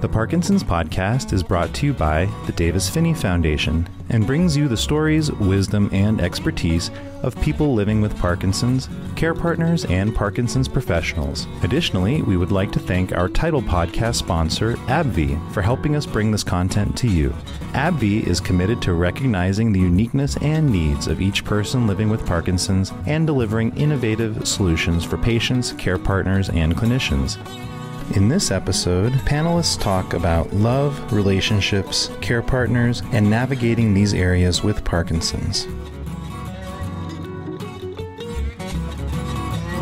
The Parkinson's podcast is brought to you by the Davis Phinney Foundation and brings you the stories, wisdom, and expertise of people living with Parkinson's, care partners, and Parkinson's professionals. Additionally, we would like to thank our title podcast sponsor, AbbVie, for helping us bring this content to you. AbbVie is committed to recognizing the uniqueness and needs of each person living with Parkinson's and delivering innovative solutions for patients, care partners, and clinicians. In this episode, panelists talk about love, relationships, care partners, and navigating these areas with Parkinson's.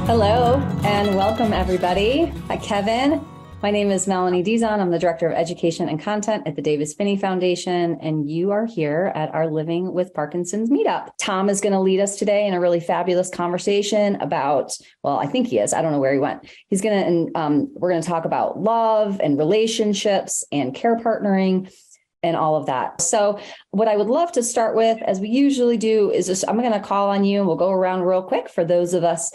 Hello and welcome everybody. Hi, Kevin. My name is Melanie Dizon. I'm the Director of Education and Content at the Davis Phinney Foundation, and you are here at our Living with Parkinson's meetup. Tom is going to lead us today in a really fabulous conversation about, well, I think he is. I don't know where he went. He's going to, we're going to talk about love and relationships and care partnering and all of that. So what I would love to start with, as we usually do, is just, I'm going to call on you and we'll go around real quick for those of us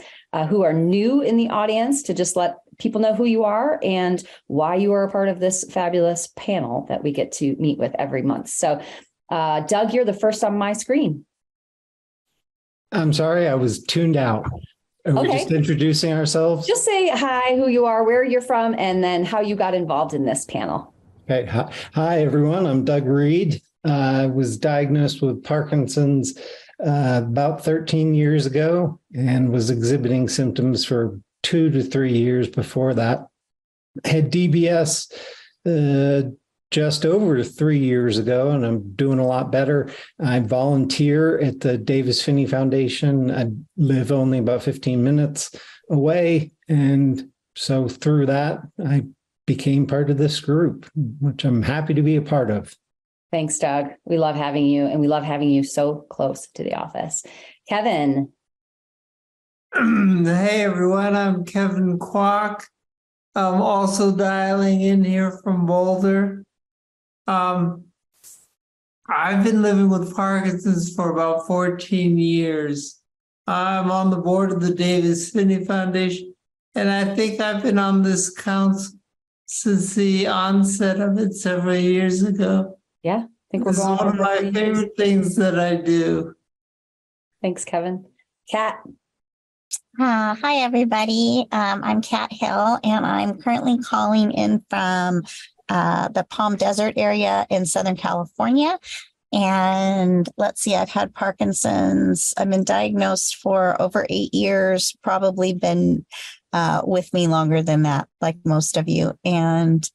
who are new in the audience to just let people know who you are and why you are a part of this fabulous panel that we get to meet with every month. So Doug, you're the first on my screen. I'm sorry, I was tuned out. Are we just introducing ourselves? Just say hi, who you are, where you're from, and then how you got involved in this panel. Okay. Hi, everyone. I'm Doug Reed. I was diagnosed with Parkinson's about 13 years ago and was exhibiting symptoms for 2 to 3 years before that. Had DBS just over 3 years ago, and I'm doing a lot better. I volunteer at the Davis Phinney Foundation. I live only about 15 minutes away. And so through that, I became part of this group, which I'm happy to be a part of. Thanks, Doug. We love having you, and we love having you so close to the office. Kevin. Hey, everyone. I'm Kevin Kwok. I'm also dialing in here from Boulder. I've been living with Parkinson's for about 14 years. I'm on the board of the Davis Phinney Foundation, and I think I've been on this council since the onset of it several years ago. Yeah, I think we're going. It's one of my favorite things that I do. Thanks, Kevin. Kat. Hi, everybody. I'm Kat Hill, and I'm currently calling in from the Palm Desert area in Southern California. And let's see, I've had Parkinson's. I've been diagnosed for over 8 years, probably been with me longer than that, like most of you. And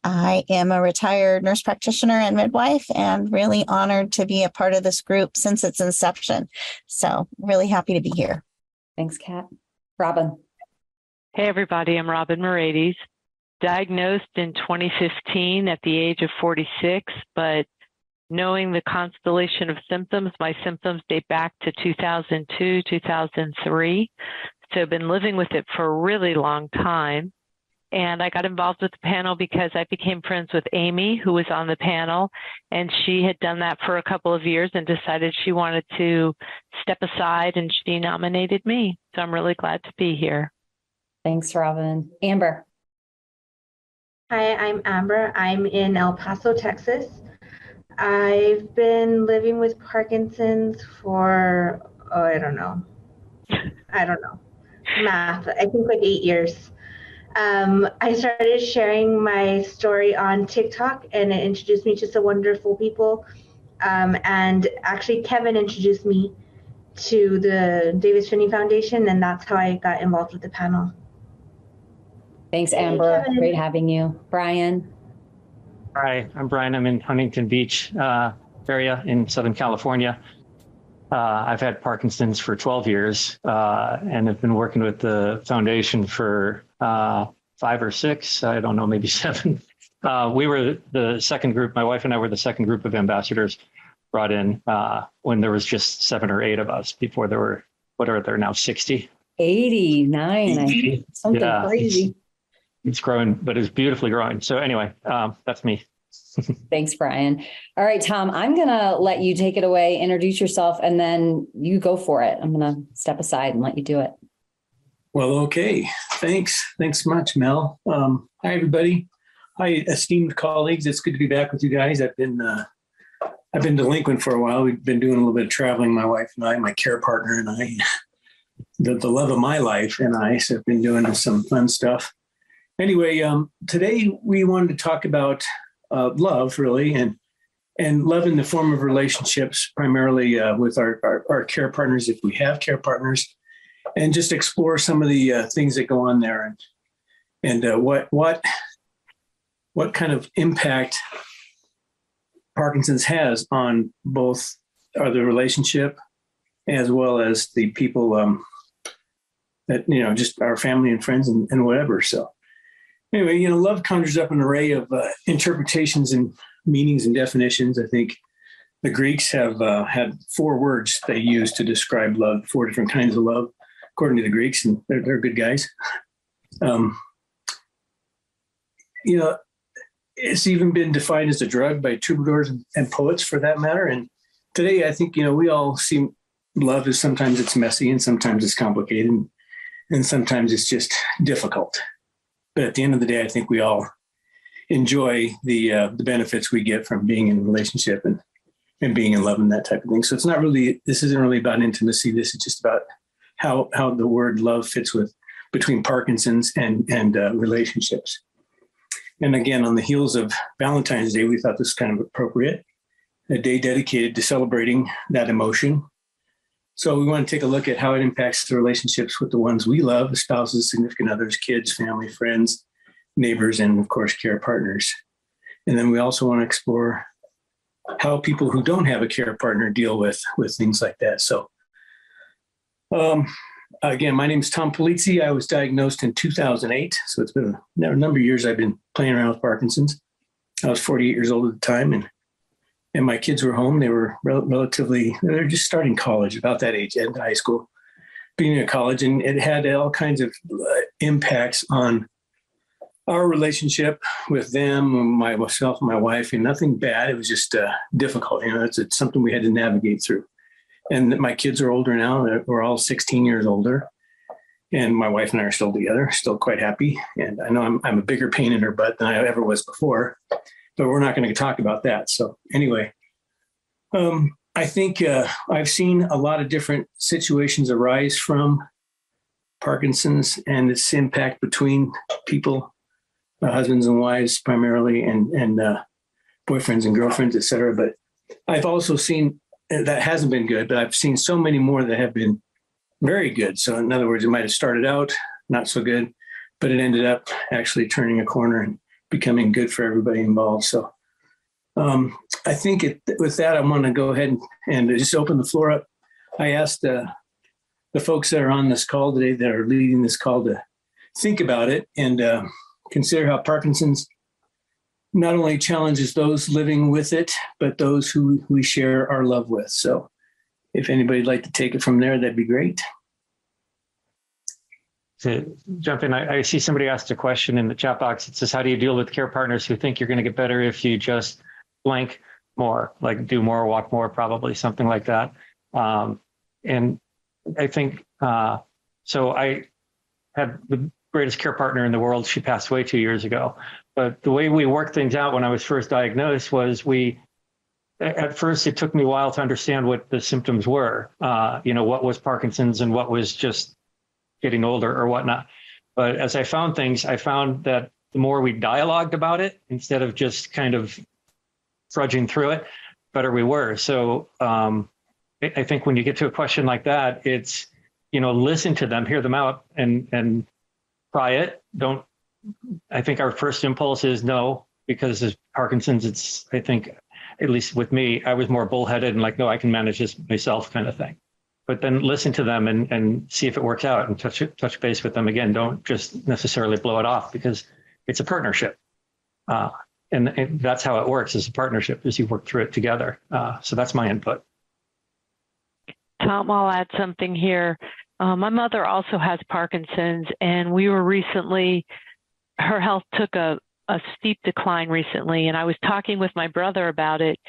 I am a retired nurse practitioner and midwife, and really honored to be a part of this group since its inception. So really happy to be here. Thanks, Kat. Robin. Hey, everybody. I'm Robin Morades, diagnosed in 2015 at the age of 46, but knowing the constellation of symptoms, my symptoms date back to 2002, 2003. So I've been living with it for a really long time. And I got involved with the panel because I became friends with Amy, who was on the panel, and she had done that for a couple of years and decided she wanted to step aside, and she nominated me. So I'm really glad to be here. Thanks, Robin. Amber. Hi, I'm Amber. I'm in El Paso, Texas. I've been living with Parkinson's for, I don't know. Math, I think like 8 years. I started sharing my story on TikTok, and it introduced me to some wonderful people. And actually, Kevin introduced me to the Davis Phinney Foundation, and that's how I got involved with the panel. Thanks, Amber. Hey, great having you. Brian. Hi, I'm Brian. I'm in Huntington Beach area in Southern California. I've had Parkinson's for 12 years and have been working with the foundation for 5 or 6, I don't know, maybe 7. We were the second group, my wife and I were the second group of ambassadors brought in when there was just 7 or 8 of us. Before there were, what are there now, 60? 89, I think. Something crazy. It's growing, but it's beautifully growing. So anyway, that's me. Thanks, Brian. All right, Tom, I'm going to let you take it away, introduce yourself, and then you go for it. I'm going to step aside and let you do it. Well, okay. Thanks. Thanks much, Mel. Hi, everybody. Hi, esteemed colleagues. It's good to be back with you guys. I've been delinquent for a while. We've been doing a little bit of traveling, my wife and I, my care partner and I, the love of my life and I. So I've been doing some fun stuff. Anyway, today we wanted to talk about love, really, and love in the form of relationships, primarily with our care partners, if we have care partners, and just explore some of the things that go on there and what kind of impact Parkinson's has on both the relationship as well as the people that, just our family and friends and whatever. So anyway, love conjures up an array of interpretations and meanings and definitions. I think the Greeks have had 4 words they use to describe love, 4 different kinds of love, according to the Greeks, and they're good guys. It's even been defined as a drug by troubadours and poets, for that matter. And today, I think, we all see love as sometimes it's messy and sometimes it's complicated and sometimes it's just difficult. But at the end of the day, I think we all enjoy the benefits we get from being in a relationship and being in love and that type of thing. So this isn't really about intimacy. This is just about how the word love fits between Parkinson's and relationships. And again, on the heels of Valentine's Day, we thought this was kind of appropriate, a day dedicated to celebrating that emotion. So we want to take a look at how it impacts the relationships with the ones we love, spouses, significant others, kids, family, friends, neighbors, and of course, care partners. And then we also want to explore how people who don't have a care partner deal with things like that. So again, my name is Tom Polizzi. I was diagnosed in 2008. So it's been a number of years I've been playing around with Parkinson's. I was 48 years old at the time, and my kids were home. They were they're just starting college, about that age, and high school, beginning of college. And it had all kinds of impacts on our relationship with them, myself and my wife, and nothing bad. It was just difficult. It's something we had to navigate through. And my kids are older now. We're all 16 years older. And my wife and I are still together, still quite happy. And I know I'm a bigger pain in her butt than I ever was before, but we're not going to talk about that. So anyway, I think I've seen a lot of different situations arise from Parkinson's and its impact between people, husbands and wives primarily, and boyfriends and girlfriends, et cetera. But I've also seen that hasn't been good, but I've seen so many more that have been very good. So in other words, it might have started out not so good, but it ended up actually turning a corner and becoming good for everybody involved. So I think with that, I want to go ahead and just open the floor up. I asked the folks that are on this call today, that are leading this call, to think about it and consider how Parkinson's not only challenges those living with it, but those who we share our love with. So if anybody'd like to take it from there, that'd be great. To jump in, I see somebody asked a question in the chat box. It says, how do you deal with care partners who think you're going to get better if you just blank more, like do more, walk more, probably something like that. And I think, so I had the greatest care partner in the world. She passed away 2 years ago. But the way we worked things out when I was first diagnosed was at first it took me a while to understand what the symptoms were, what was Parkinson's and what was just getting older or whatnot. But as I found things, I found that the more we dialogued about it, instead of just kind of trudging through it, better we were. So I think when you get to a question like that, it's, listen to them, hear them out and try it. I think our first impulse is no, because of Parkinson's, I think, at least with me, I was more bullheaded and like, no, I can manage this myself kind of thing. But then listen to them and see if it works out and touch base with them again. Don't just necessarily blow it off, because it's a partnership. And that's how it works, as a partnership, as you work through it together. So that's my input. Tom, I'll add something here. My mother also has Parkinson's, and we were recently, her health took a steep decline recently, and I was talking with my brother about it,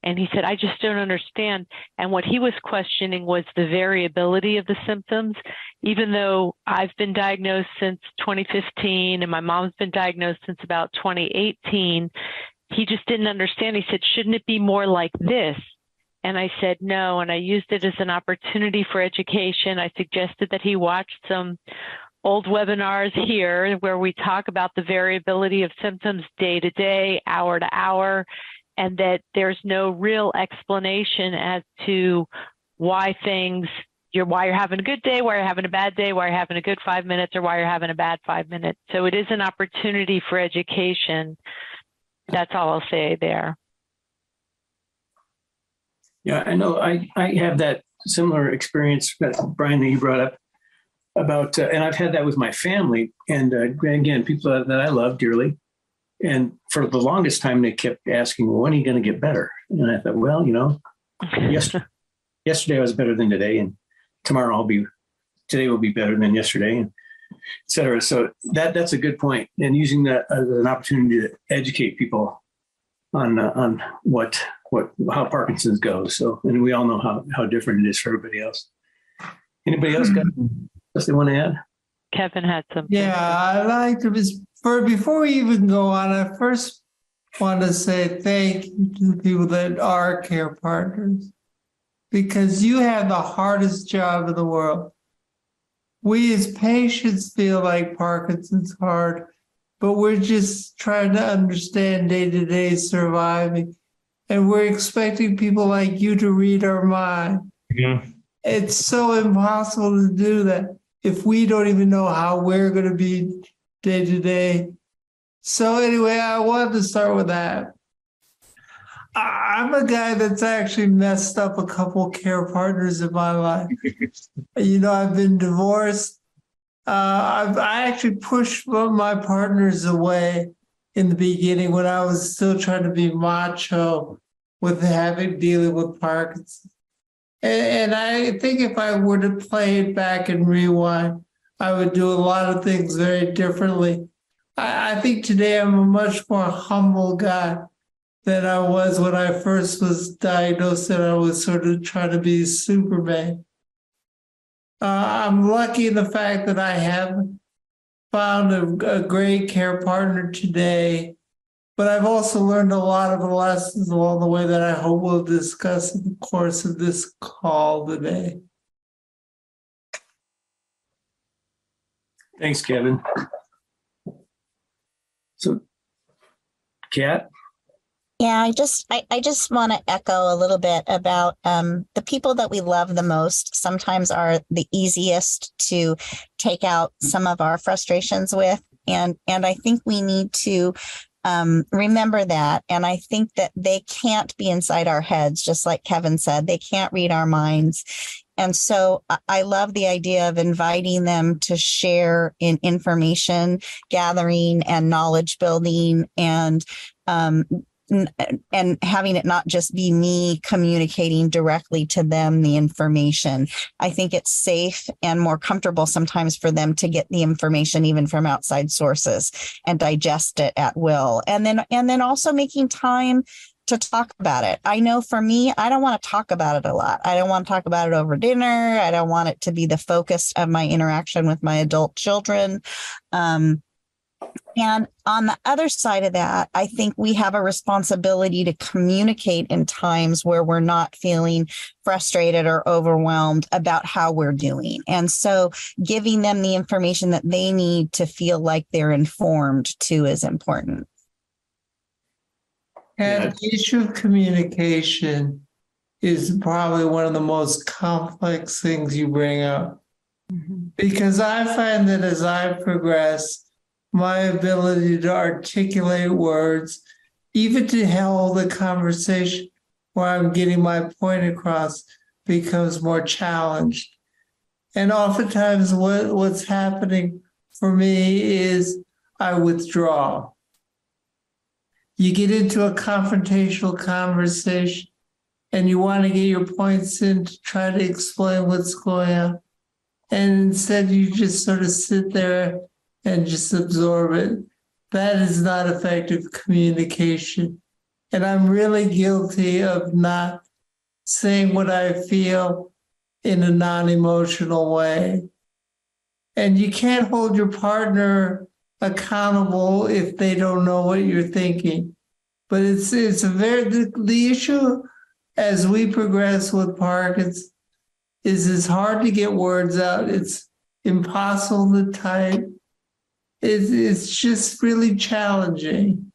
And he said, I just don't understand. And what he was questioning was the variability of the symptoms. Even though I've been diagnosed since 2015 and my mom's been diagnosed since about 2018, he just didn't understand. He said, shouldn't it be more like this? And I said, no. And I used it as an opportunity for education. I suggested that he watch some old webinars here where we talk about the variability of symptoms day to day, hour to hour, and that there's no real explanation as to why you're having a good day, why you're having a bad day, why you're having a good 5 minutes, or why you're having a bad 5 minutes. So it is an opportunity for education. That's all I'll say there. Yeah, I know. I have that similar experience that Brian, that you brought up about, and I've had that with my family. And again, people that I love dearly. And for the longest time, they kept asking, well, when are you going to get better? And I thought, well, yesterday I was better than today. And tomorrow today will be better than yesterday, and et cetera. So that's a good point. And using that as an opportunity to educate people on how Parkinson's goes. So, and we all know how different it is for everybody else. Anybody else got else they want to add? Kevin had something. Yeah, I like to before we even go on, I first want to say thank you to the people that are care partners, because you have the hardest job in the world. We as patients feel like Parkinson's hard, but we're just trying to understand day-to-day surviving. And we're expecting people like you to read our mind. Yeah. It's so impossible to do that if we don't even know how we're going to be day to day. So anyway, I wanted to start with that. I'm a guy that's actually messed up a couple care partners in my life. I've been divorced. I actually pushed my partners away in the beginning when I was still trying to be macho with dealing with Parkinson's. And I think if I were to play it back and rewind, I would do a lot of things very differently. I think today I'm a much more humble guy than I was when I first was diagnosed, and I was sort of trying to be Superman. I'm lucky in the fact that I have found a great care partner today, but I've also learned a lot of lessons along the way that I hope we'll discuss in the course of this call today. Thanks, Kevin. So, Kat? Yeah, I just want to echo a little bit about the people that we love the most sometimes are the easiest to take out some of our frustrations with. And I think we need to remember that. And I think that they can't be inside our heads, just like Kevin said, they can't read our minds. And so I love the idea of inviting them to share in information gathering and knowledge building, and having it not just be me communicating directly to them the information. I think it's safe and more comfortable sometimes for them to get the information even from outside sources and digest it at will. And then also making time to talk about it. I know for me, I don't want to talk about it a lot. I don't want to talk about it over dinner. I don't want it to be the focus of my interaction with my adult children. And on the other side of that, I think we have a responsibility to communicate in times where we're not feeling frustrated or overwhelmed about how we're doing. And so giving them the information that they need to feel like they're informed too is important. And the issue of communication is probably one of the most complex things you bring up. Because I find that as I progress, my ability to articulate words, even to hold a conversation where I'm getting my point across, becomes more challenged. And oftentimes what's happening for me is I withdraw. You get into a confrontational conversation and you want to get your points in to try to explain what's going on. And instead you just sort of sit there and just absorb it. That is not effective communication. And I'm really guilty of not saying what I feel in a non-emotional way. And you can't hold your partner accountable if they don't know what you're thinking. But it's a the issue as we progress with Parkinson's is it's hard to get words out. It's impossible to type. It's just really challenging.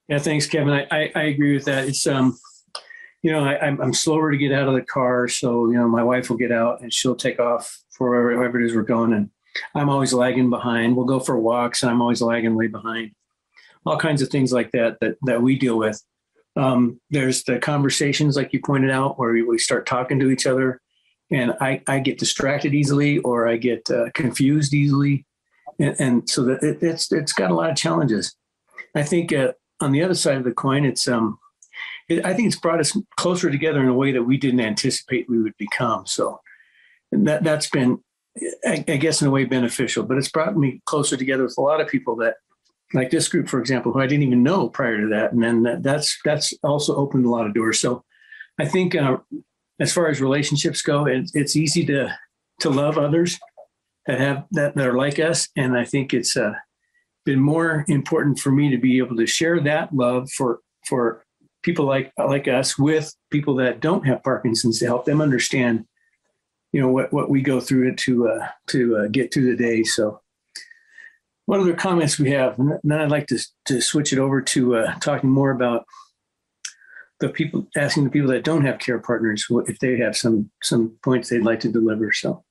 Yeah, thanks, Kevin. I agree with that. It's I'm slower to get out of the car, so my wife will get out and she'll take off for wherever it is we're going, and I'm always lagging behind. We'll go for walks, and I'm always lagging way behind. All kinds of things like that we deal with. There's the conversations, like you pointed out, where we start talking to each other, and I get distracted easily, or I get confused easily, and so that it's got a lot of challenges. I think on the other side of the coin, I think it's brought us closer together in a way that we didn't anticipate we would become. So that's been, I guess, in a way beneficial, but it's brought me closer together with a lot of people that, like this group, for example, who I didn't even know prior to that. And then that's also opened a lot of doors. So I think as far as relationships go, it's easy to love others that are like us. And I think it's been more important for me to be able to share that love for people like us with people that don't have Parkinson's, to help them understand, what we go through to get through the day. So what other comments we have? And then I'd like to switch it over to talking more about asking the people that don't have care partners if they have some points they'd like to deliver. So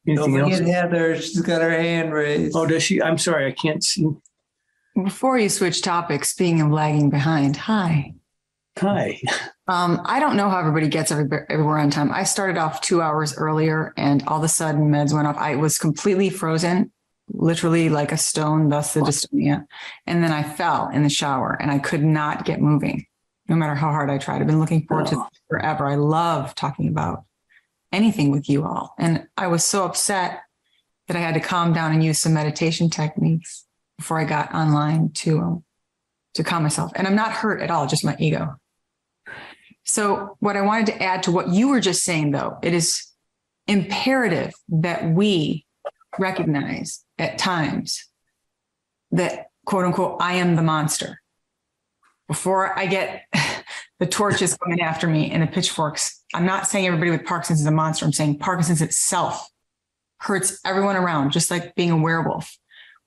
anything else? Don't forget Heather, she's got her hand raised. Oh, does she? I'm sorry, I can't see. Before you switch topics, speaking of lagging behind, hi. Hi. I don't know how everybody gets everywhere on time. I started off 2 hours earlier, and all of a sudden meds went off. I was completely frozen, literally like a stone, thus the dystonia. And then I fell in the shower, and I could not get moving, no matter how hard I tried. I've been looking forward to this forever. I love talking about anything with you all. And I was so upset that I had to calm down and use some meditation techniques before I got online to calm myself. And I'm not hurt at all, just my ego. So what I wanted to add to what you were just saying, though, it is imperative that we recognize at times that, quote unquote, I am the monster. Before I get the torches coming after me and the pitchforks, I'm not saying everybody with Parkinson's is a monster. I'm saying Parkinson's itself hurts everyone around, just like being a werewolf.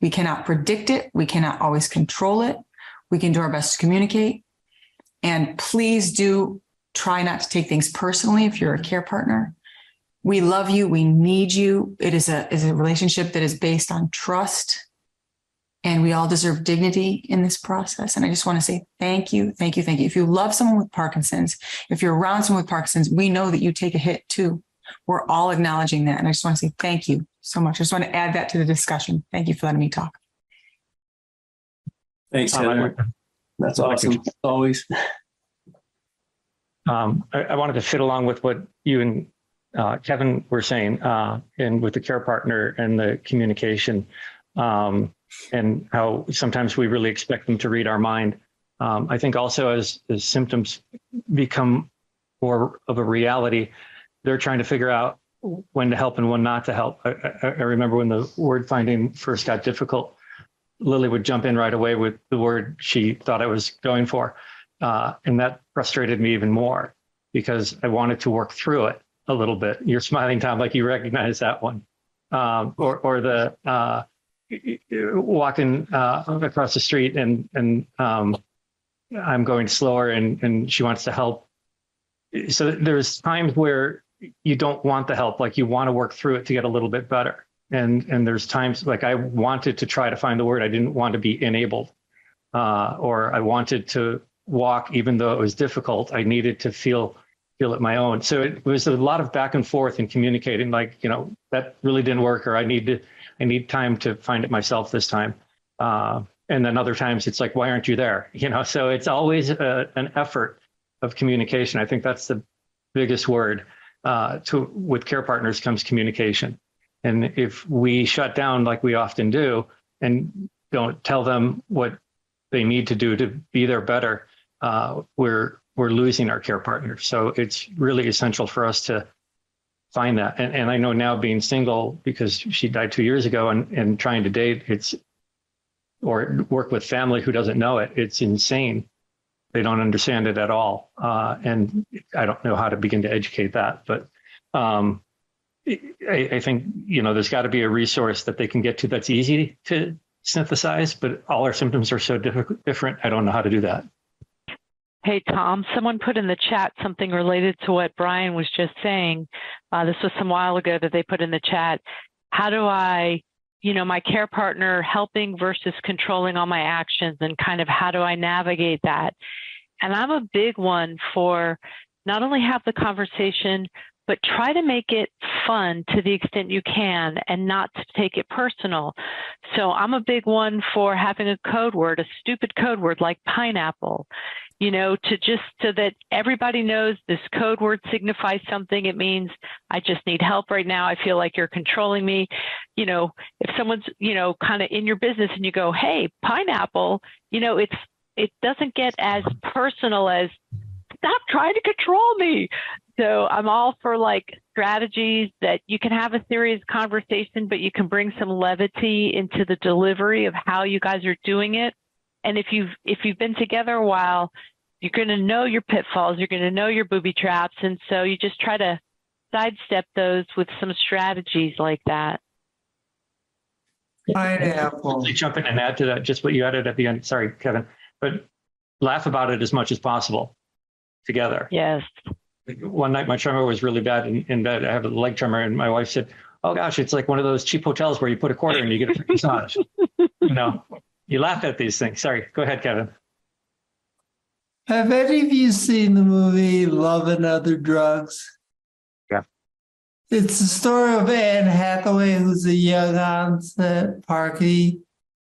We cannot predict it. We cannot always control it. We can do our best to communicate. And please do try not to take things personally if you're a care partner. We love you. We need you. It is a relationship that is based on trust. And we all deserve dignity in this process. And I just want to say thank you, thank you, thank you. If you love someone with Parkinson's, if you're around someone with Parkinson's, we know that you take a hit too. We're all acknowledging that. And I just want to say thank you so much. I just want to add that to the discussion. Thank you for letting me talk. Thanks, Heather. That's awesome, as always. I wanted to fit along with what you and Kevin were saying, and with the care partner and the communication, and how sometimes we really expect them to read our mind. I think also as symptoms become more of a reality, they're trying to figure out when to help and when not to help. I remember when the word finding first got difficult, Lily would jump in right away with the word she thought I was going for. And that frustrated me even more because I wanted to work through it a little bit. You're smiling, Tom, like you recognize that one. Or the walking across the street and I'm going slower and she wants to help. So there's times where you don't want the help, like you want to work through it to get a little bit better. And there's times like I wanted to try to find the word. I didn't want to be enabled, or I wanted to walk even though it was difficult. I needed to feel it my own. So it was a lot of back and forth in communicating, like, that really didn't work, or I need time to find it myself this time. And then other times it's like, why aren't you there? So it's always an effort of communication. I think that's the biggest word. With care partners comes communication. And if we shut down like we often do, and don't tell them what they need to do to be their better, we're losing our care partners. So it's really essential for us to find that. And I know now, being single, because she died 2 years ago, and trying to date, or work with family who doesn't know it, it's insane. They don't understand it at all. And I don't know how to begin to educate that. But I think, there's got to be a resource that they can get to that's easy to synthesize, but all our symptoms are so different. I don't know how to do that. Hey, Tom, someone put in the chat something related to what Brian was just saying. This was some while ago that they put in the chat. How do I, my care partner helping versus controlling all my actions, and kind of how do I navigate that? And I'm a big one for not only have the conversation, but try to make it fun to the extent you can and not to take it personal. So I'm a big one for having a code word, a stupid code word like pineapple, so that everybody knows this code word signifies something. It means I just need help right now. I feel like you're controlling me. If someone's, kind of in your business and you go, hey, pineapple, it doesn't get as personal as stop trying to control me. So I'm all for strategies that you can have a serious conversation, but you can bring some levity into the delivery of how you guys are doing it. And if you've been together a while, you're going to know your pitfalls, you're going to know your booby traps. And so you just try to sidestep those with some strategies like that. Pineapple. Jump in and add to that just what you added at the end. Sorry, Kevin, but laugh about it as much as possible together. Yes. One night my tremor was really bad in bed. I have a leg tremor, and my wife said, oh gosh, it's like one of those cheap hotels where you put a quarter and you get a free massage. You laugh at these things. Sorry, go ahead, Kevin. Have any of you seen the movie Love and Other Drugs? Yeah. It's the story of Anne Hathaway, who's a young onset Parky,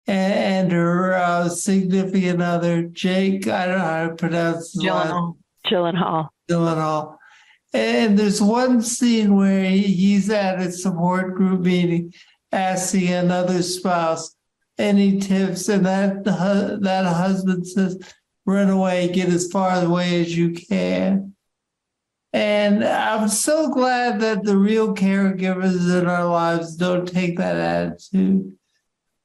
and her significant other, Jake, I don't know how to pronounce his last name. Gyllenhaal. And there's one scene where he's at a support group meeting asking another spouse any tips, and that husband says, run away, get as far away as you can. And I'm so glad that the real caregivers in our lives don't take that attitude.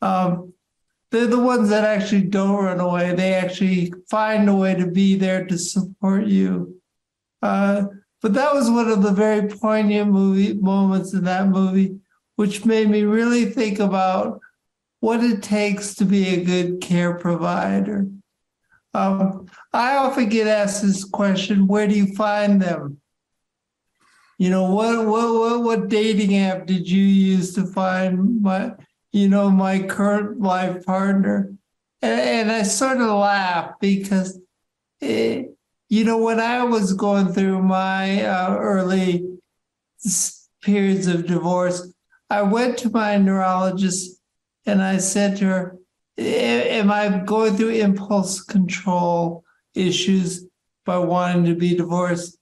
They're the ones that actually don't run away. They actually find a way to be there to support you. But that was one of the very poignant moments in that movie, which made me really think about what it takes to be a good care provider. I often get asked this question: where do you find them? What dating app did you use to find my current life partner? And I sort of laugh because, when I was going through my early periods of divorce, I went to my neurologist and I said to her, am I going through impulse control issues by wanting to be divorced?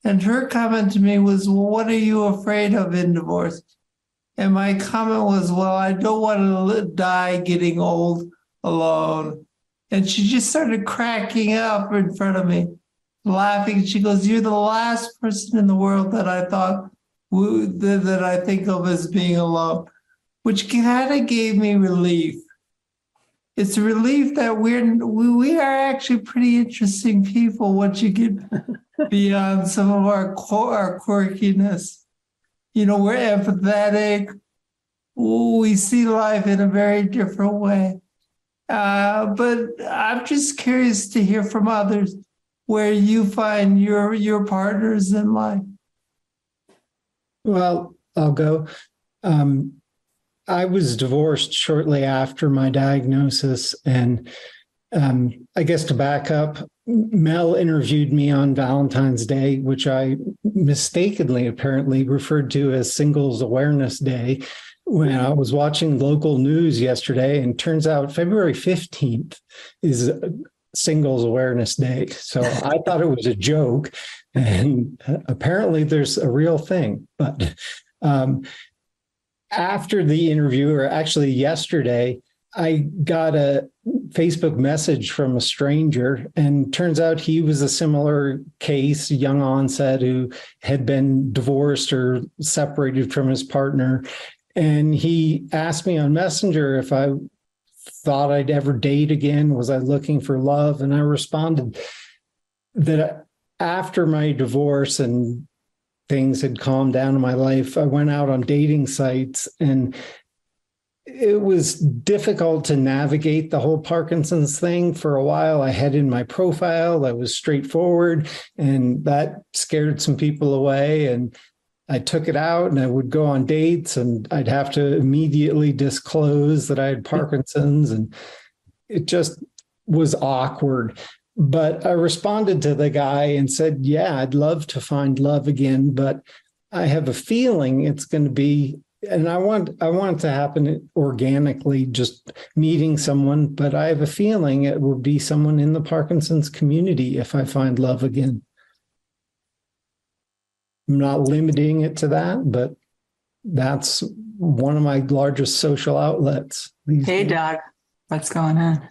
And her comment to me was, well, what are you afraid of in divorce? And my comment was, well, I don't want to die getting old alone. And she just started cracking up in front of me, laughing. She goes, you're the last person in the world that I thought that I think of as being alone, which kind of gave me relief. It's a relief that we are actually pretty interesting people once you get beyond some of our quirkiness. We're empathetic. We see life in a very different way. But I'm just curious to hear from others where you find your partners in life. Well, I'll go. I was divorced shortly after my diagnosis. And I guess to back up, Mel interviewed me on Valentine's Day, which I mistakenly apparently referred to as Singles Awareness Day, when I was watching local news yesterday. And turns out February 15th is Singles Awareness Day. So I thought it was a joke. And apparently there's a real thing. But after the interview, or actually yesterday, I got a Facebook message from a stranger, and turns out he was a similar case, young onset, who had been divorced or separated from his partner. And he asked me on Messenger if I thought I'd ever date again. Was I looking for love? And I responded that after my divorce and things had calmed down in my life, I went out on dating sites, and it was difficult to navigate the whole Parkinson's thing for a while. I had in my profile that was straightforward, and that scared some people away. And I took it out, and I would go on dates, and I'd have to immediately disclose that I had Parkinson's, and it just was awkward. But I responded to the guy and said, yeah, I'd love to find love again, but I have a feeling it's going to be, and I want it to happen organically, just meeting someone, but I have a feeling it will be someone in the Parkinson's community if I find love again. I'm not limiting it to that, but that's one of my largest social outlets. Hey, Doug, what's going on?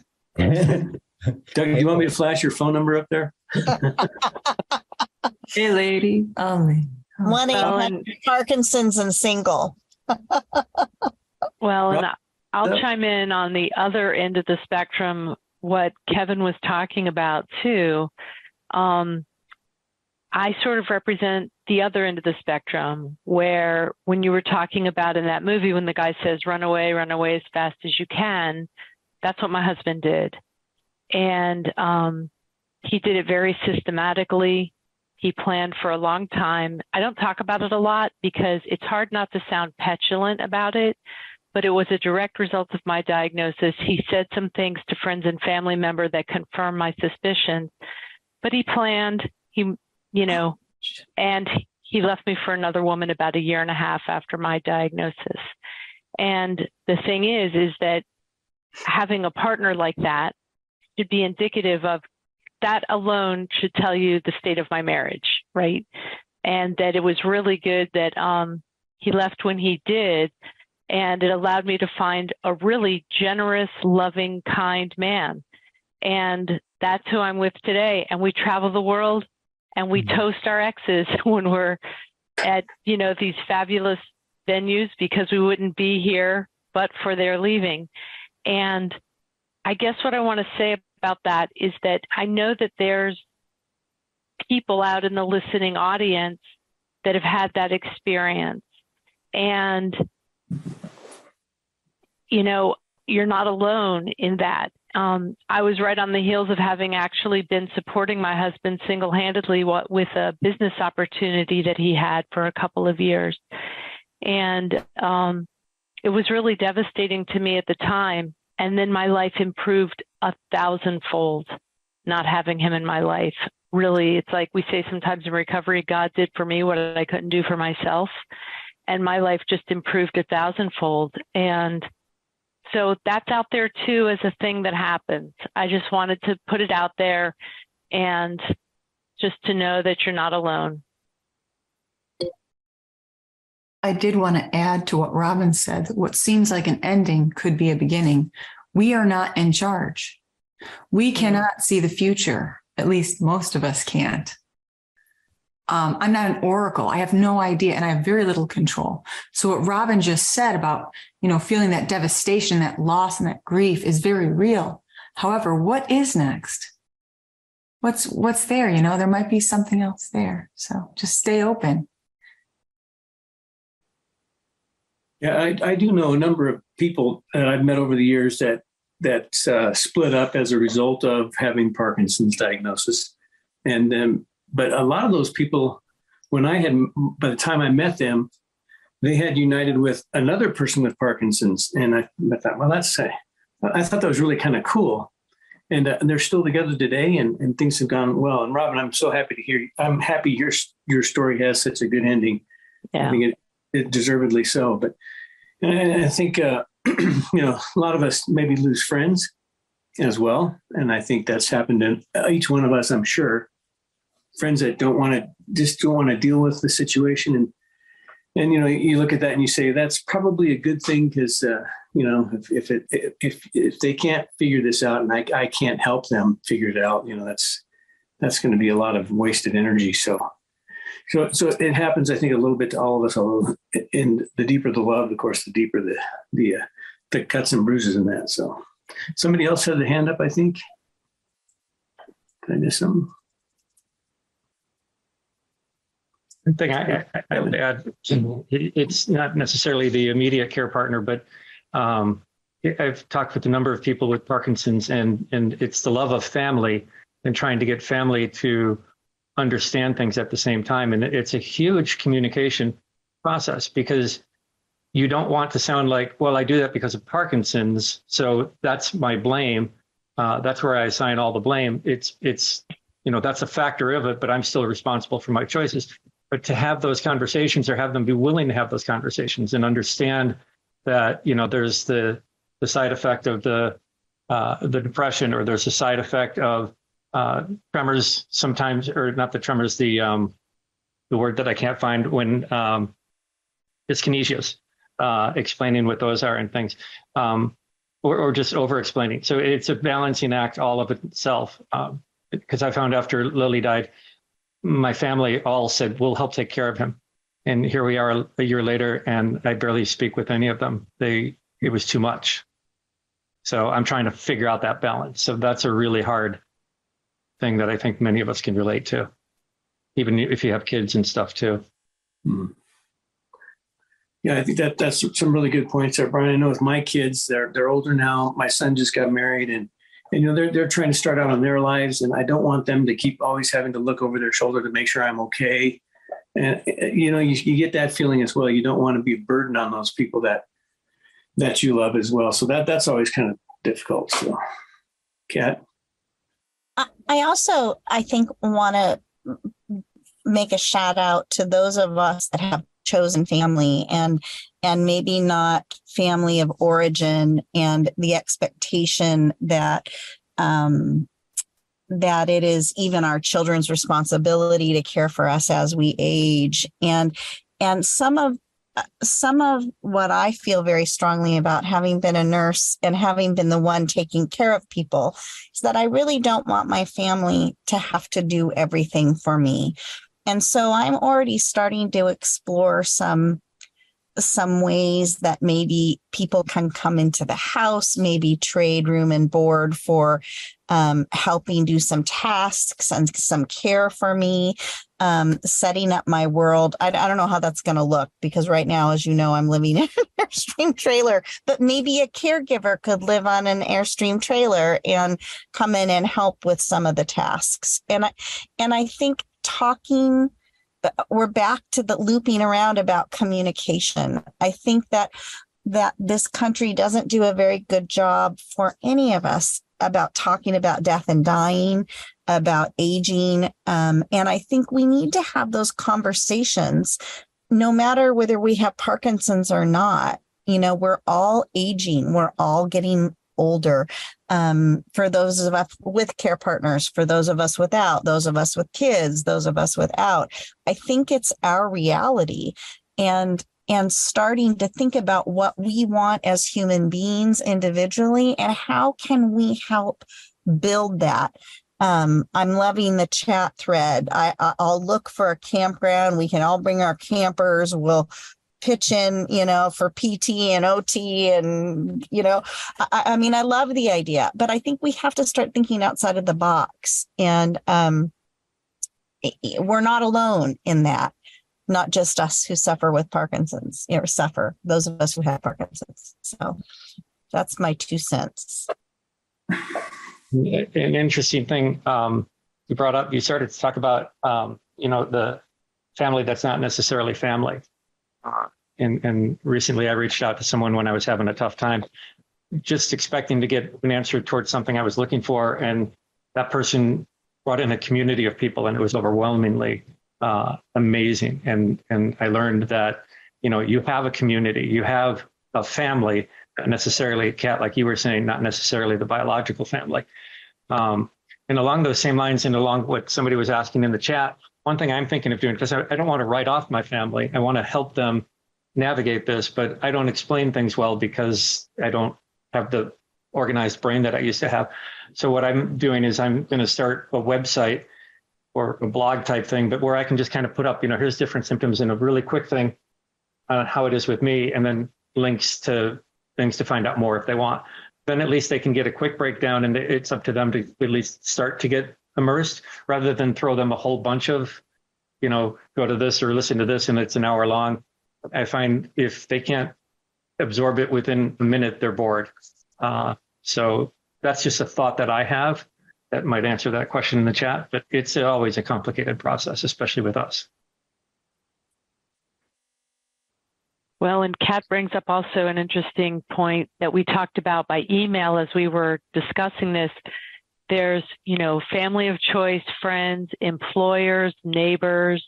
Doug, do you want me to flash your phone number up there? Hey, lady. 1-800 Parkinson's and single. Well, and I'll chime in on the other end of the spectrum, what Kevin was talking about too. I sort of represent the other end of the spectrum, where when you were talking about in that movie, when the guy says, run away as fast as you can, that's what my husband did. And he did it very systematically. He planned for a long time. I don't talk about it a lot because it's hard not to sound petulant about it, but it was a direct result of my diagnosis. He said some things to friends and family members that confirmed my suspicions, but he planned, and he left me for another woman about 1.5 years after my diagnosis. And the thing is that having a partner like that should be indicative of, that alone should tell you the state of my marriage, right? And that it was really good that he left when he did, and it allowed me to find a really generous, loving, kind man. And that's who I'm with today. And we travel the world, and we toast our exes when we're at, these fabulous venues, because we wouldn't be here but for their leaving. And I guess what I want to say about that is that I know that there's people out in the listening audience that have had that experience. And, you're not alone in that. I was right on the heels of having actually been supporting my husband single-handedly with a business opportunity that he had for a couple of years. And it was really devastating to me at the time. And then my life improved 1,000-fold not having him in my life. Really, it's like we say sometimes in recovery, God did for me what I couldn't do for myself. And my life just improved 1,000-fold. And so that's out there too as a thing that happens. I just wanted to put it out there, and just to know that you're not alone. I did want to add to what Robin said. What seems like an ending could be a beginning. We are not in charge. We cannot see the future. At least most of us can't. I'm not an oracle. I have no idea, and I have very little control. So what Robin just said about, feeling that devastation, that loss, and that grief is very real. However, what is next? What's there? There might be something else there. So just stay open. Yeah, I do know a number of people that I've met over the years that split up as a result of having Parkinson's diagnosis. And but a lot of those people, by the time I met them, they had united with another person with Parkinson's. And I thought, well, I thought that was really kind of cool. And they're still together today, and things have gone well. And Robin, I'm so happy to hear you. I'm happy your story has such a good ending. Yeah. I think it deservedly so. But I think, a lot of us maybe lose friends as well. And I think that's happened to each one of us, I'm sure. Friends that don't want to deal with the situation. And, you look at that and you say, that's probably a good thing because, if they can't figure this out and I can't help them figure it out, that's going to be a lot of wasted energy. So it happens, I think, a little bit to all of us, although in the deeper the love, of course, the deeper the cuts and bruises in that. So somebody else had their hand up, I think. Did I miss something? One thing I would add, it's not necessarily the immediate care partner, but I've talked with a number of people with Parkinson's, and it's the love of family and trying to get family to understand things at the same time. And it's a huge communication process because you don't want to sound like, well, I do that because of Parkinson's, so that's my blame. That's where I assign all the blame. It's that's a factor of it, but I'm still responsible for my choices. But to have those conversations, or have them be willing to have those conversations and understand that, there's the side effect of the depression, or there's a side effect of tremors sometimes, or not the tremors, the word that I can't find, when dyskinesias, explaining what those are and things, or just over explaining. So it's a balancing act all of itself. Because I found after Lily died, my family all said, we'll help take care of him. And here we are a year later, and I barely speak with any of them. It was too much. So I'm trying to figure out that balance. So that's a really hard thing that I think many of us can relate to, even if you have kids and stuff too. Mm. Yeah, I think that's some really good points there, Brian. I know with my kids, they're older now. My son just got married, and they're trying to start out on their lives, and I don't want them to keep always having to look over their shoulder to make sure I'm okay. And you get that feeling as well. You don't want to be a burden on those people that you love as well. So that's always kind of difficult. So, Kat? I also, I think, want to make a shout out to those of us that have chosen family and maybe not family of origin, and the expectation that that it is even our children's responsibility to care for us as we age. And some of what I feel very strongly about, having been a nurse and having been the one taking care of people, is that I really don't want my family to have to do everything for me. And so I'm already starting to explore some ways that maybe people can come into the house, maybe trade room and board for helping do some tasks and some care for me, setting up my world. I don't know how that's going to look, because right now, as you know, I'm living in an Airstream trailer, but maybe a caregiver could live on an Airstream trailer and come in and help with some of the tasks. And I think we're back to the looping around about communication. I think that this country doesn't do a very good job for any of us about talking about death and dying, about aging. And I think we need to have those conversations, no matter whether we have Parkinson's or not. We're all aging. We're all getting older. For those of us with care partners, for those of us without, those of us with kids, those of us without, I think it's our reality. And starting to think about what we want as human beings individually, and how can we help build that. I'm loving the chat thread. I'll look for a campground. We can all bring our campers. We'll pitch in, for PT and OT. And, I mean, I love the idea, but I think we have to start thinking outside of the box. And we're not alone in that. Not just us who suffer with Parkinson's, those of us who have Parkinson's. So that's my 2 cents. An interesting thing you brought up, you started to talk about, the family that's not necessarily family. And recently I reached out to someone when I was having a tough time, just expecting to get an answer towards something I was looking for. And that person brought in a community of people, and it was overwhelmingly amazing. And I learned that, you have a community, you have a family, not necessarily, Kat, like you were saying, not necessarily the biological family. And along those same lines, and along what somebody was asking in the chat, one thing I'm thinking of doing, because I don't want to write off my family, I want to help them navigate this, but I don't explain things well because I don't have the organized brain that I used to have. So what I'm doing is I'm going to start a website or a blog type thing, but where I can just kind of put up, here's different symptoms in a really quick thing on how it is with me, and then links to things to find out more if they want. Then at least they can get a quick breakdown, and it's up to them to at least start to get immersed, rather than throw them a whole bunch of, go to this or listen to this and it's an hour long. I find if they can't absorb it within a minute, they're bored. So that's just a thought that I have that might answer that question in the chat, but it's always a complicated process, especially with us. Well, and Kat brings up also an interesting point that we talked about by email as we were discussing this. There's, family of choice, friends, employers, neighbors,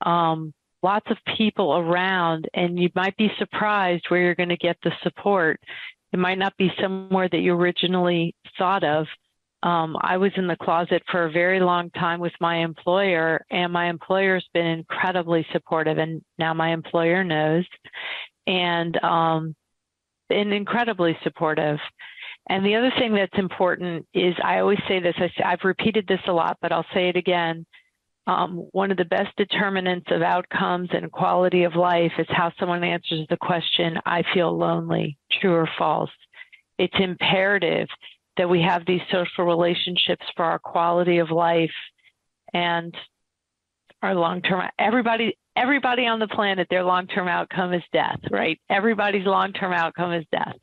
lots of people around, and you might be surprised where you're going to get the support. It might not be somewhere that you originally thought of. I was in the closet for a very long time with my employer, and my employer's been incredibly supportive, and now my employer knows, and been incredibly supportive. And the other thing that's important is, I always say this, I've repeated this a lot, but I'll say it again. One of the best determinants of outcomes and quality of life is how someone answers the question, I feel lonely, true or false. It's imperative that we have these social relationships for our quality of life and our long-term. Everybody on the planet, their long-term outcome is death, right? Everybody's long-term outcome is death.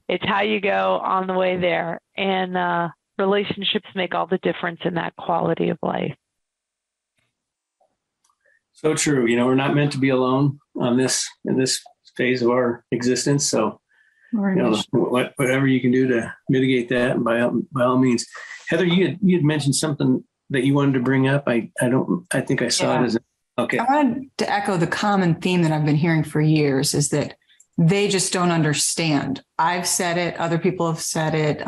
It's how you go on the way there. And relationships make all the difference in that quality of life. So true. We're not meant to be alone in this phase of our existence. So, whatever you can do to mitigate that, by all means. Heather, you had mentioned something that you wanted to bring up. I think I saw it as okay. I wanted to echo the common theme that I've been hearing for years, is that they just don't understand. I've said it. Other people have said it.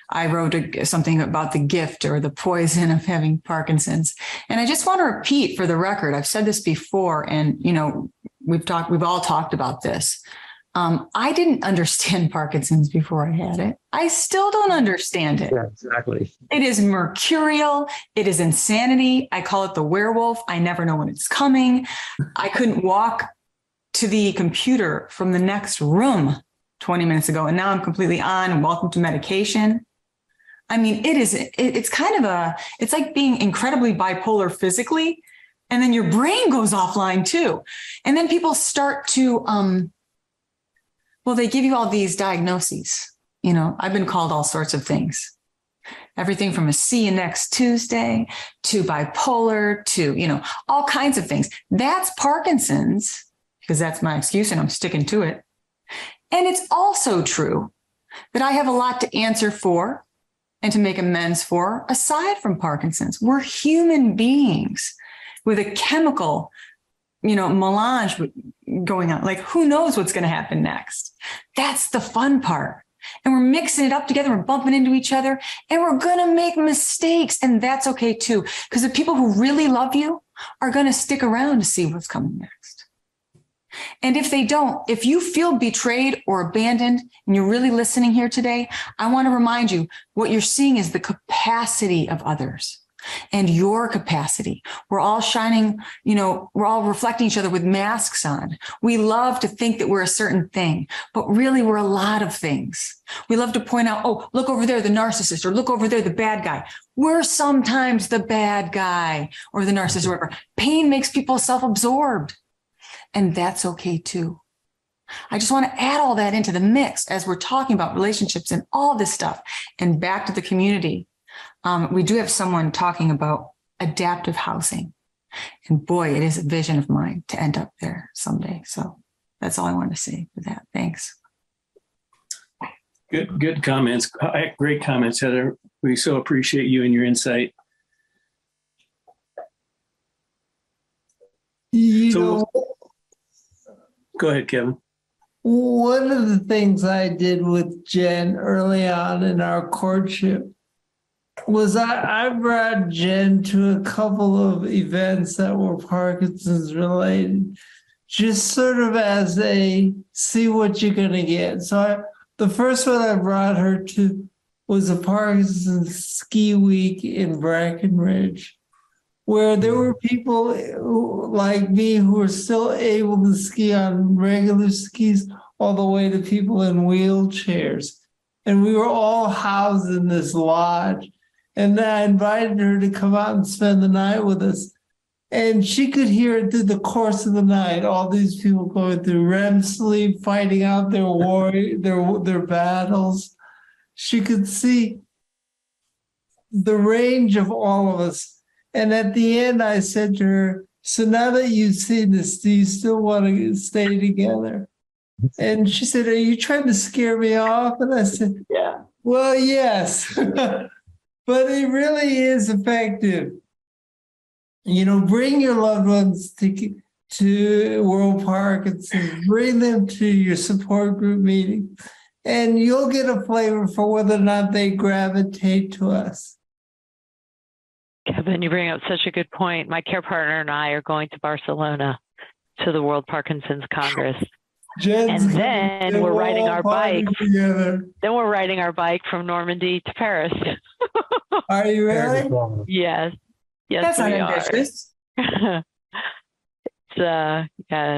I wrote something about the gift or the poison of having Parkinson's. And I just want to repeat for the record, I've said this before, and, we've all talked about this. I didn't understand Parkinson's before I had it. I still don't understand it. Yeah, exactly. It is mercurial. It is insanity. I call it the werewolf. I never know when it's coming. I couldn't walk to the computer from the next room 20 minutes ago, and now I'm completely on and welcome to medication. I mean, it's like being incredibly bipolar physically, and then your brain goes offline too. And then people start to, they give you all these diagnoses. I've been called all sorts of things. Everything from a see you next Tuesday to bipolar to, all kinds of things. That's Parkinson's, because that's my excuse and I'm sticking to it. And it's also true that I have a lot to answer for and to make amends for aside from Parkinson's. We're human beings with a chemical, melange going on. Like, who knows what's going to happen next? That's the fun part. And we're mixing it up together. We're bumping into each other, and we're going to make mistakes. And that's okay too, because the people who really love you are going to stick around to see what's coming next. And if they don't, if you feel betrayed or abandoned and you're really listening here today, I want to remind you, what you're seeing is the capacity of others and your capacity. We're all shining, we're all reflecting each other with masks on. We love to think that we're a certain thing, but really we're a lot of things. We love to point out, oh, look over there, the narcissist, or look over there, the bad guy. We're sometimes the bad guy or the narcissist or whatever. Pain makes people self-absorbed. And that's okay too. I just want to add all that into the mix as we're talking about relationships and all this stuff. And back to the community. We do have someone talking about adaptive housing. And boy, it is a vision of mine to end up there someday. So that's all I wanted to say for that. Thanks. Good comments. Great comments, Heather. We so appreciate you and your insight. Go ahead, Kevin. One of the things I did with Jen early on in our courtship was I brought Jen to a couple of events that were Parkinson's related. just sort of as a see what you're going to get. So the first one I brought her to was a Parkinson's ski week in Breckenridge, where there were people like me who were still able to ski on regular skis, all the way to people in wheelchairs. And we were all housed in this lodge. And then I invited her to come out and spend the night with us. And she could hear it through the course of the night, all these people going through REM sleep, fighting out their battles. She could see the range of all of us. And at the end, I said to her, so now that you've seen this, do you still want to stay together? And she said, are you trying to scare me off? And I said, yeah. Well, yes. But it really is effective. You know, bring your loved ones to World Parkinson's, bring them to your support group meeting, and you'll get a flavor for whether or not they gravitate to us. Kevin, you bring up such a good point. My care partner and I are going to Barcelona to the World Parkinson's Congress. And then we're riding our bike. Then we're riding our bike from Normandy to Paris. Are you really? Yes. Yes, that's not ambitious. Yeah,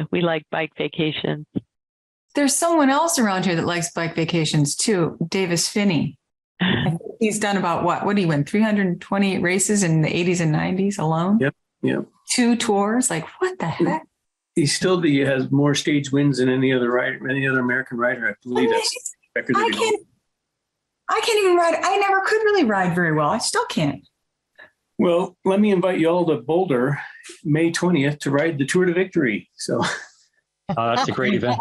we like bike vacations. There's someone else around here that likes bike vacations too, Davis Phinney. He's done about what did he win? 328 races in the 80s and 90s alone? Yep. 2 tours? Like, what the heck? He has more stage wins than any other American rider. I believe that's the record that I can't even ride. I never could really ride very well. I still can't. Well, let me invite you all to Boulder, May 20th, to ride the Tour de Victory. So, that's a great event.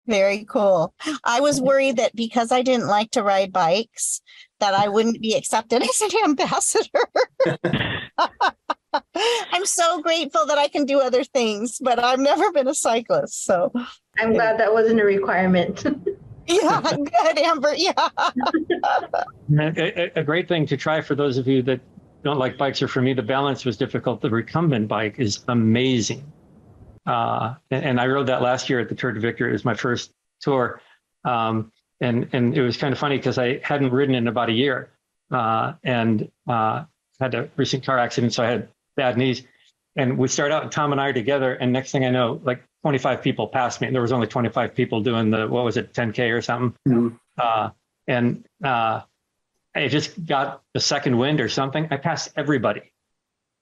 Very cool. I was worried that because I didn't like to ride bikes, that I wouldn't be accepted as an ambassador. I'm so grateful that I can do other things, but I've never been a cyclist. So I'm glad that wasn't a requirement. Yeah, good, Amber. Yeah. A great thing to try for those of you that don't like bikes, or for me, the balance was difficult. The recumbent bike is amazing. And I rode that last year at the Tour de Victory. It was my first tour. And it was kind of funny because I hadn't ridden in about a year and had a recent car accident. So I had bad knees. And we start out, and Tom and I are together. And next thing I know, like 25 people passed me. And there was only 25 people doing 10K or something. Mm-hmm. And I just got the second wind or something. I passed everybody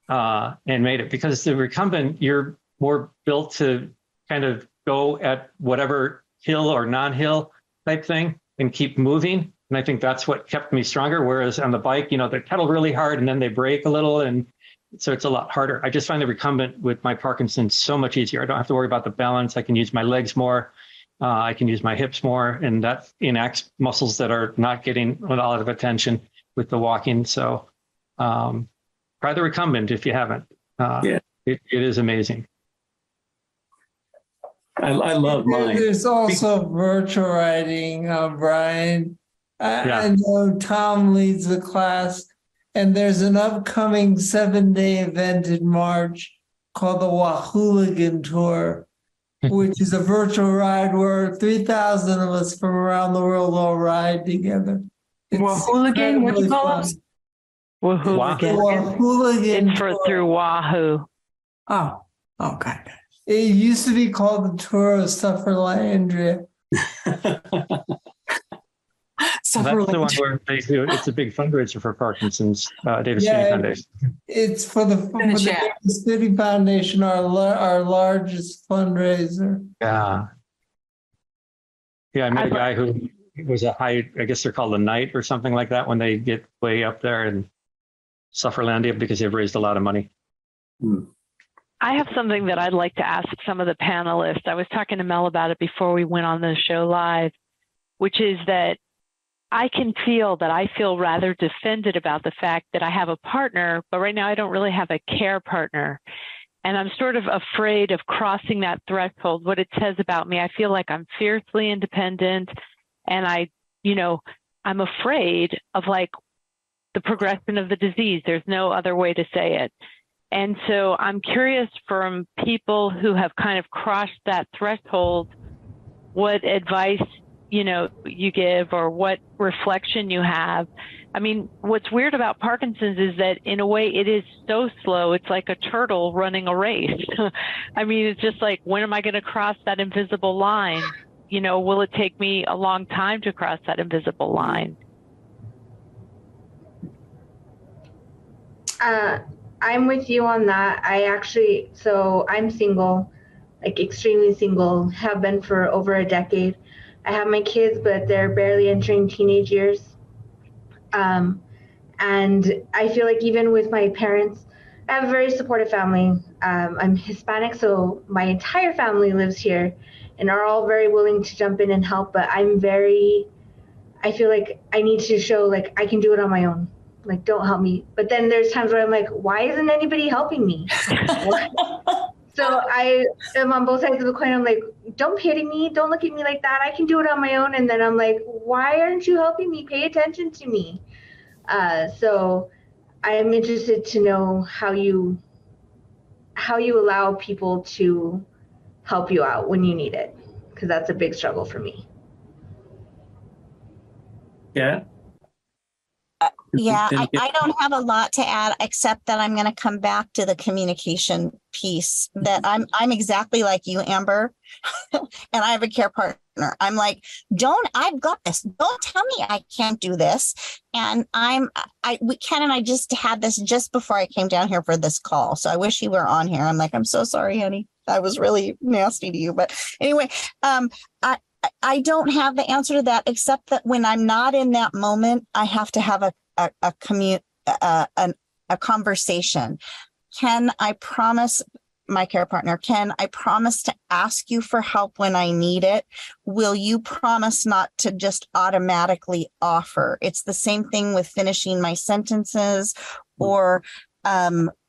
and made it, because the recumbent, you're more built to kind of go at whatever hill or non-hill type thing and keep moving. And I think that's what kept me stronger. Whereas on the bike, they pedal really hard and then they brake a little. And so it's a lot harder. I just find the recumbent with my Parkinson's so much easier. I don't have to worry about the balance. I can use my legs more. I can use my hips more. And that enacts muscles that are not getting a lot of attention with the walking. So try the recumbent if you haven't. It is amazing. I love mine. There's also virtual riding, Brian. I know Tom leads the class, and there's an upcoming 7-day event in March called the Wahooligan Tour, which is a virtual ride where 3,000 of us from around the world all ride together. Wahooligan? What do you call it? Wahooligan. It's through Wahoo. Oh, God. It used to be called the Tour of Sufferlandria. That's the one where it's a big fundraiser for Parkinson's, Davis Phinney Foundation. It's for the Davis Phinney Foundation, our largest fundraiser. Yeah, I met a guy who was I guess they're called a knight or something like that when they get way up there in Sufferlandia, because they've raised a lot of money. I have something that I'd like to ask some of the panelists. I was talking to Mel about it before we went on the show live, which is that I can feel that I feel rather defended about the fact that I have a partner, but right now I don't really have a care partner. And I'm sort of afraid of crossing that threshold. What it says about me, I feel like I'm fiercely independent, and I'm afraid of like the progression of the disease. There's no other way to say it. And so I'm curious from people who have kind of crossed that threshold, what advice, you give or what reflection you have. I mean, what's weird about Parkinson's is that in a way it is so slow. It's like a turtle running a race. I mean, it's just like, when am I going to cross that invisible line? Will it take me a long time to cross that invisible line? I'm with you on that. I'm single, like extremely single, have been for over a decade. I have my kids, but they're barely entering teenage years. And I feel like even with my parents, I have a very supportive family. I'm Hispanic, so my entire family lives here and are all very willing to jump in and help. But I feel like I need to show like I can do it on my own. Like, don't help me. But then there's times where I'm like, why isn't anybody helping me? So I am on both sides of the coin. I'm like, don't pity me. Don't look at me like that. I can do it on my own. And then I'm like, why aren't you helping me? Pay attention to me. So I'm interested to know how you allow people to help you out when you need it, because that's a big struggle for me. Yeah. Yeah, I don't have a lot to add, except that I'm going to come back to the communication piece. That I'm exactly like you, Amber, and I have a care partner. I'm like, I've got this. Don't tell me I can't do this. And Ken and I just had this just before I came down here for this call. So I wish he were on here. I'm like, I'm so sorry, honey. I was really nasty to you. But anyway, I don't have the answer to that, except that when I'm not in that moment, I have to have a conversation. I promise to ask you for help when I need it? Will you promise not to just automatically offer? It's the same thing with finishing my sentences or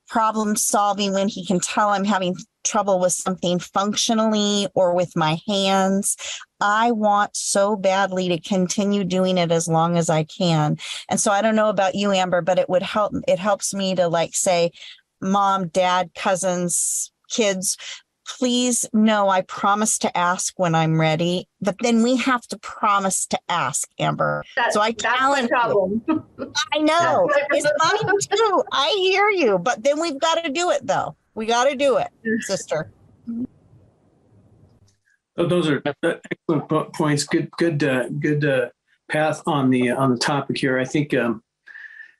problem solving when he can tell I'm having trouble with something functionally or with my hands. I want so badly to continue doing it as long as I can. And so I don't know about you, Amber, but it helps me to like say, Mom, Dad, cousins, kids, please know I promise to ask when I'm ready. But then we have to promise to ask, Amber. That's the problem. I know. It's mine too. I hear you. But then we've got to do it, though. We got to do it, sister. Those are excellent points. Good path on the topic here. I think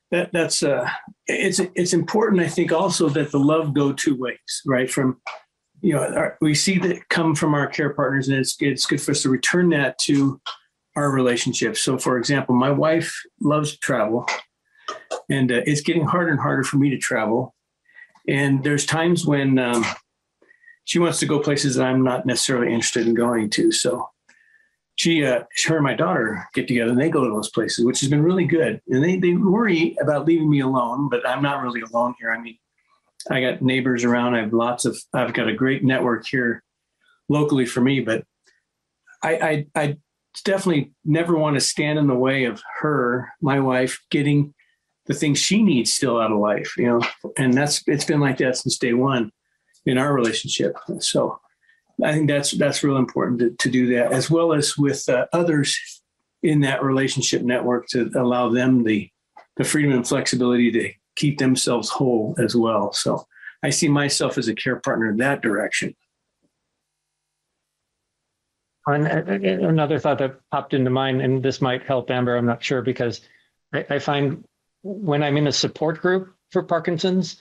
that's it's important. I think also that the love go two ways, right? From we see that come from our care partners, and it's good for us to return that to our relationship. So, for example, my wife loves to travel, and it's getting harder and harder for me to travel. And there's times when she wants to go places that I'm not necessarily interested in going to. So her and my daughter get together and they go to those places, which has been really good. And they worry about leaving me alone, but I'm not really alone here. I mean, I got neighbors around. I've got a great network here locally for me, but I definitely never want to stand in the way of my wife, getting the things she needs still out of life, and it's been like that since day one in our relationship. So I think that's real important to do that, as well as with others in that relationship network, to allow them the freedom and flexibility to keep themselves whole as well. So I see myself as a care partner in that direction. And another thought that popped into mind, and this might help Amber, I'm not sure, because I find when I'm in a support group for Parkinson's,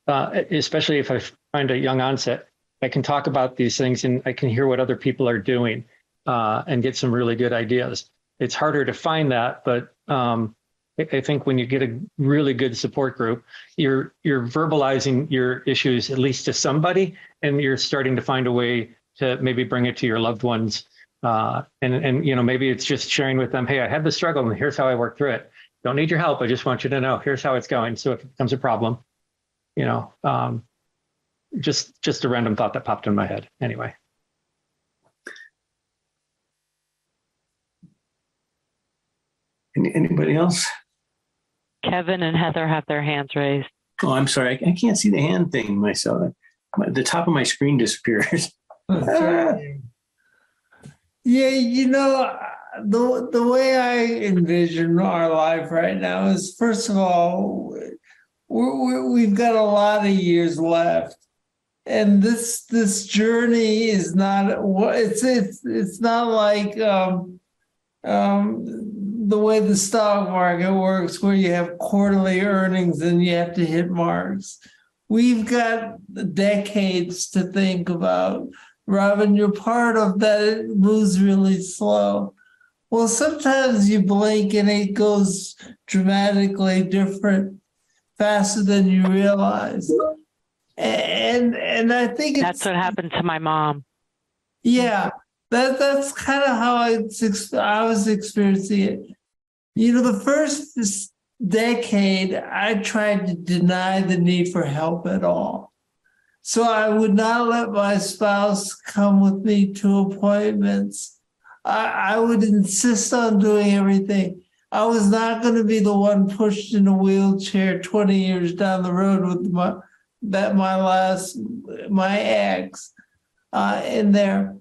especially if I find a young onset, I can talk about these things and I can hear what other people are doing and get some really good ideas. It's harder to find that, but I think when you get a really good support group, you're verbalizing your issues at least to somebody, and you're starting to find a way to maybe bring it to your loved ones. And maybe it's just sharing with them, hey, I had this struggle and here's how I worked through it. Don't need your help. I just want you to know, here's how it's going. So if it becomes a problem, just a random thought that popped in my head. Anyway. Anybody else? Kevin and Heather have their hands raised. Oh, I'm sorry. I can't see the hand thing myself. The top of my screen disappears. Yeah, the way I envision our life right now is, first of all, we've got a lot of years left, and this journey is not it's not like the way the stock market works, where you have quarterly earnings and you have to hit marks. We've got decades to think about. Robin, you're part of that. It moves really slow. Well, sometimes you blink and it goes dramatically different, faster than you realize. And I think that's what happened to my mom. Yeah, that's kind of how I was experiencing it. The first decade, I tried to deny the need for help at all. So I would not let my spouse come with me to appointments. I would insist on doing everything. I was not going to be the one pushed in a wheelchair 20 years down the road with my ex in there.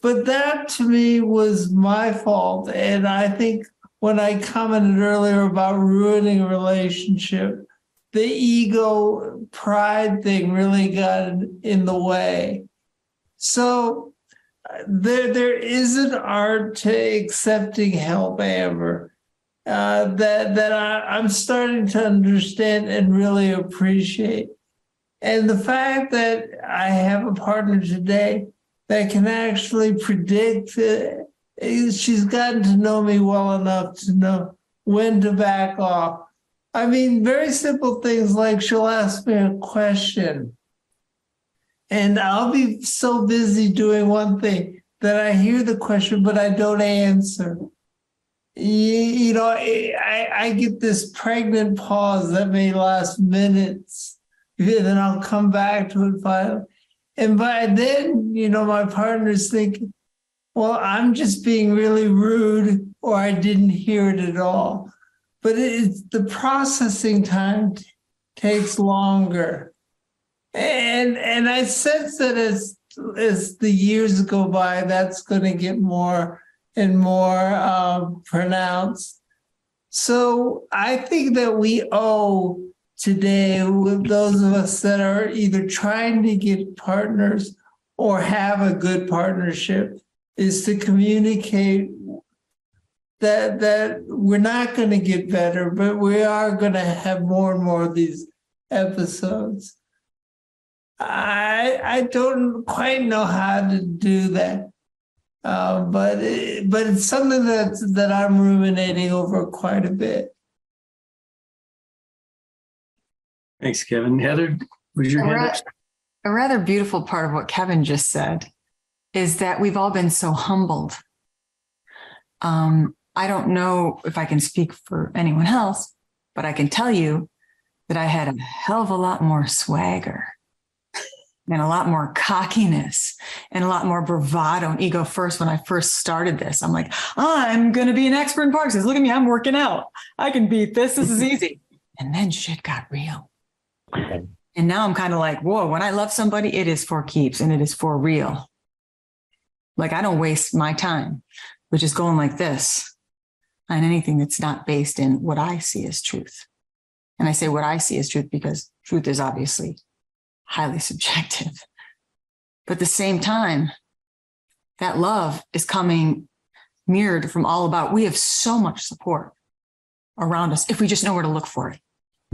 But that to me was my fault. And I think when I commented earlier about ruining a relationship, the ego pride thing really got in the way. So there is an art to accepting help, Amber, that I'm starting to understand and really appreciate. And the fact that I have a partner today that can actually predict, she's gotten to know me well enough to know when to back off. I mean, very simple things like she'll ask me a question and I'll be so busy doing one thing that I hear the question, but I don't answer. I get this pregnant pause that may last minutes, and then I'll come back to it finally. And by then, my partner's thinking, well, I'm just being really rude, or I didn't hear it at all. But the processing time takes longer. And I sense that as the years go by, that's going to get more and more pronounced. So I think that we owe today, with those of us that are either trying to get partners or have a good partnership, is to communicate that we're not going to get better, but we are going to have more and more of these episodes. I don't quite know how to do that, but it's something that I'm ruminating over quite a bit. Thanks, Kevin. Heather, was your hand up? A rather beautiful part of what Kevin just said is that we've all been so humbled. I don't know if I can speak for anyone else, but I can tell you that I had a hell of a lot more swagger and a lot more cockiness and a lot more bravado and ego first when I first started this. I'm like, I'm going to be an expert in Parkinson's. Look at me. I'm working out. I can beat this. This is easy. And then shit got real. And now I'm kind of like, whoa, when I love somebody, it is for keeps and it is for real. Like I don't waste my time, which is going like this on anything that's not based in what I see as truth. And I say what I see as truth because truth is obviously highly subjective. But at the same time, that love is coming mirrored from all about. We have so much support around us if we just know where to look for it.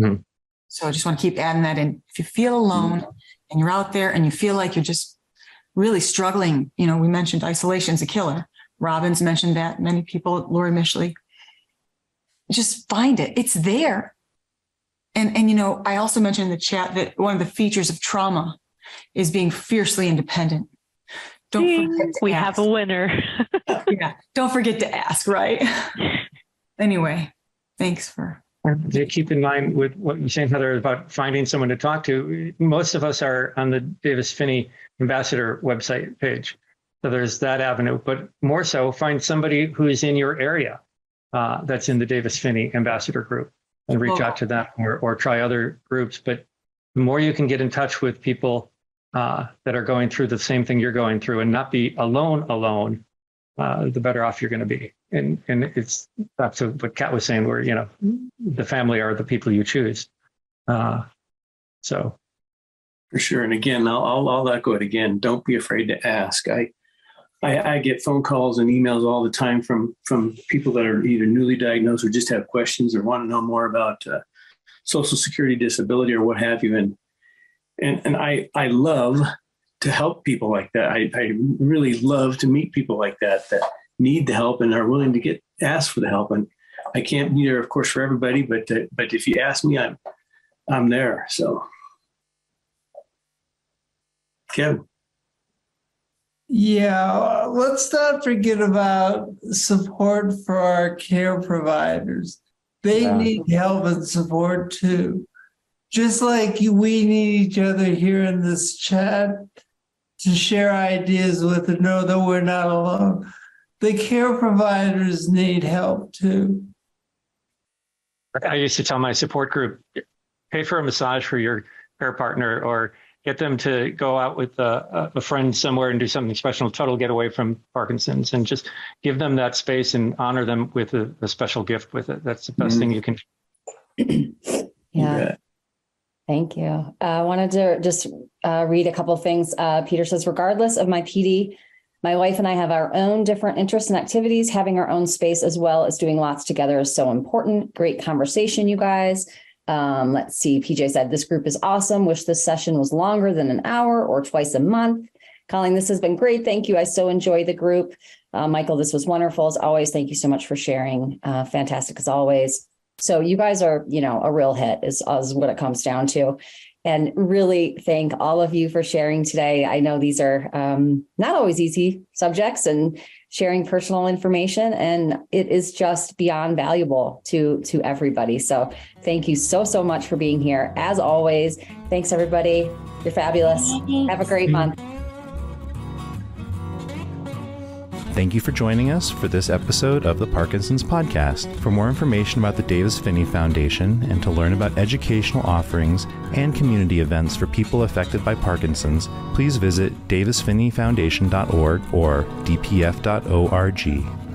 Mm. So I just want to keep adding that in. If you feel alone and you're out there and you feel like you're just really struggling, we mentioned isolation's a killer. Robin's mentioned that. Many people, Lori Mishley. Just find it. It's there. And I also mentioned in the chat that one of the features of trauma is being fiercely independent. Don't forget to ask. Have a winner. Yeah. Don't forget to ask, right? Anyway, thanks for. To keep in mind with what you're saying, Heather, about finding someone to talk to. Most of us are on the Davis Phinney Ambassador website page. So there's that avenue, but more so find somebody who is in your area that's in the Davis Phinney Ambassador group. and reach out to them or try other groups. But the more you can get in touch with people that are going through the same thing you're going through and not be alone, the better off you're going to be. And it's back to what Kat was saying, where, the family are the people you choose. So. For sure. And again, I'll echo it again. Don't be afraid to ask. I get phone calls and emails all the time from people that are either newly diagnosed or just have questions or want to know more about Social Security disability or what have you. And I love to help people like that. I really love to meet people like that need the help and are willing to get asked for the help. And I can't be there, of course, for everybody, but if you ask me, I'm there. So, Kevin. Yeah, let's not forget about support for our care providers. They need help and support too. Just like we need each other here in this chat to share ideas with and know that we're not alone. The care providers need help too. I used to tell my support group, pay for a massage for your care partner or get them to go out with a friend somewhere and do something special, total getaway from Parkinson's, and just give them that space and honor them with a special gift with it. That's the best thing you can do. Yeah. Thank you. I wanted to just read a couple of things. Peter says, regardless of my PD, my wife and I have our own different interests and activities. Having our own space as well as doing lots together is so important. Great conversation, you guys. Let's see. PJ said, this group is awesome. Wish this session was longer than an hour or twice a month. Colleen, this has been great. Thank you. I so enjoy the group. Michael, this was wonderful as always. Thank you so much for sharing. Fantastic as always. So you guys are, a real hit is what it comes down to. And really thank all of you for sharing today. I know these are not always easy subjects and sharing personal information, and it is just beyond valuable to everybody. So thank you so much for being here. As always, thanks everybody. You're fabulous. Have a great month. Thank you for joining us for this episode of the Parkinson's Podcast. For more information about the Davis Phinney Foundation and to learn about educational offerings and community events for people affected by Parkinson's, please visit davisphinneyfoundation.org or dpf.org.